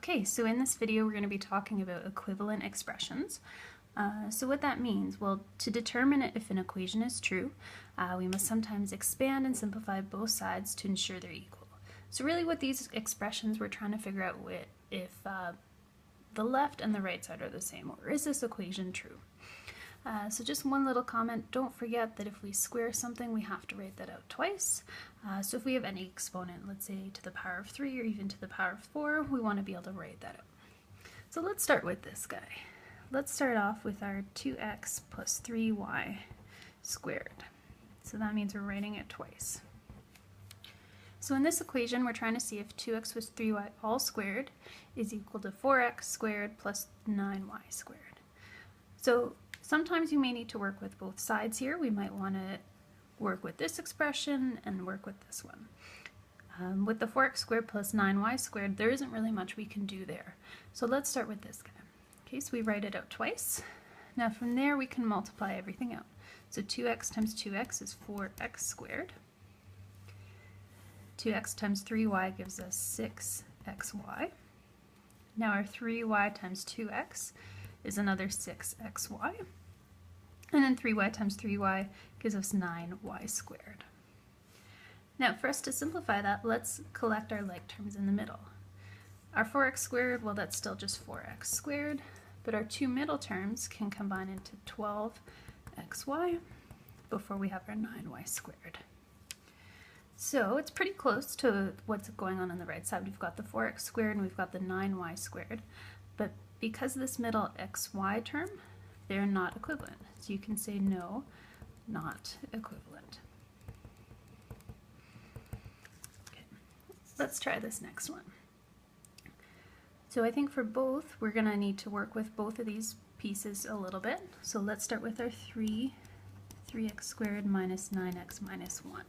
Okay, so in this video we're going to be talking about equivalent expressions. So what that means, well, to determine if an equation is true, we must sometimes expand and simplify both sides to ensure they're equal. So really what these expressions we're trying to figure out if the left and the right side are the same, or is this equation true? So just one little comment, don't forget that if we square something we have to write that out twice. So if we have any exponent, let's say to the power of 3 or even to the power of 4, we want to be able to write that out. So let's start with this guy. Let's start off with our 2x plus 3y squared. So that means we're writing it twice. So in this equation we're trying to see if 2x plus 3y all squared is equal to 4x squared plus 9y squared. So sometimes you may need to work with both sides here. We might want to work with this expression and work with this one. With the 4x squared plus 9y squared, there isn't really much we can do there. So let's start with this guy. Okay, so we write it out twice. Now from there we can multiply everything out. So 2x times 2x is 4x squared. 2x times 3y gives us 6xy. Now our 3y times 2x is another 6xy. And then 3y times 3y gives us 9y squared. Now for us to simplify that, let's collect our like terms in the middle. Our 4x squared, well that's still just 4x squared, but our two middle terms can combine into 12xy before we have our 9y squared. So it's pretty close to what's going on the right side. We've got the 4x squared and we've got the 9y squared, but because this middle xy term, they're not equivalent. So you can say no, not equivalent. Okay, let's try this next one. So I think for both, we're going to need to work with both of these pieces a little bit. So let's start with our 3x squared minus 9x minus 1.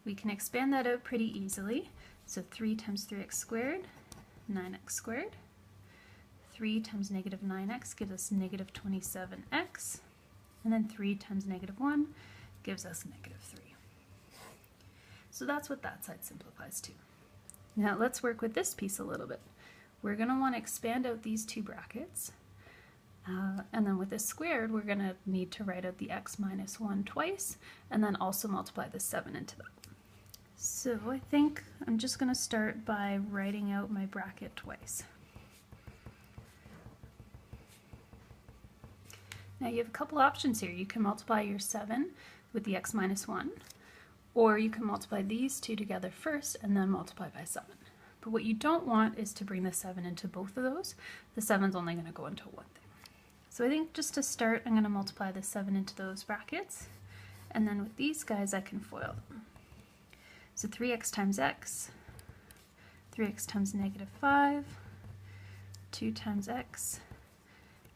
We can expand that out pretty easily. So 3 times 3x squared, 9x squared. 3 times negative 9x gives us negative 27x. And then 3 times negative 1 gives us negative 3. So that's what that side simplifies to. Now let's work with this piece a little bit. We're going to want to expand out these two brackets. And then with this squared, we're going to need to write out the x minus 1 twice, and then also multiply the 7 into that. So I think I'm just going to start by writing out my bracket twice. Now you have a couple options here. You can multiply your 7 with the x minus 1, or you can multiply these two together first and then multiply by 7. But what you don't want is to bring the 7 into both of those. The 7's only going to go into one thing. So I think just to start, I'm going to multiply the 7 into those brackets, and then with these guys I can FOIL them. So 3x times x, 3x times negative 5, 2 times x,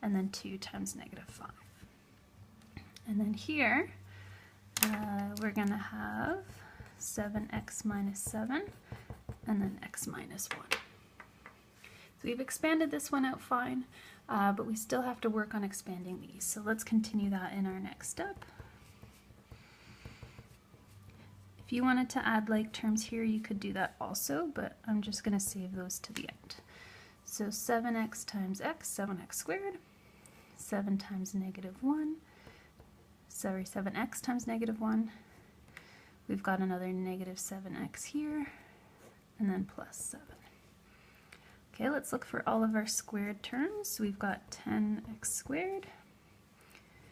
and then 2 times negative 5. And then here, we're going to have 7x minus 7, and then x minus 1. So we've expanded this one out fine, but we still have to work on expanding these. So let's continue that in our next step. If you wanted to add like terms here, you could do that also, but I'm just going to save those to the end. So 7x times x, 7x squared, 7 times negative 1, 7x times negative 1, we've got another negative 7x here, and then plus 7. Okay, let's look for all of our squared terms. We've got 10x squared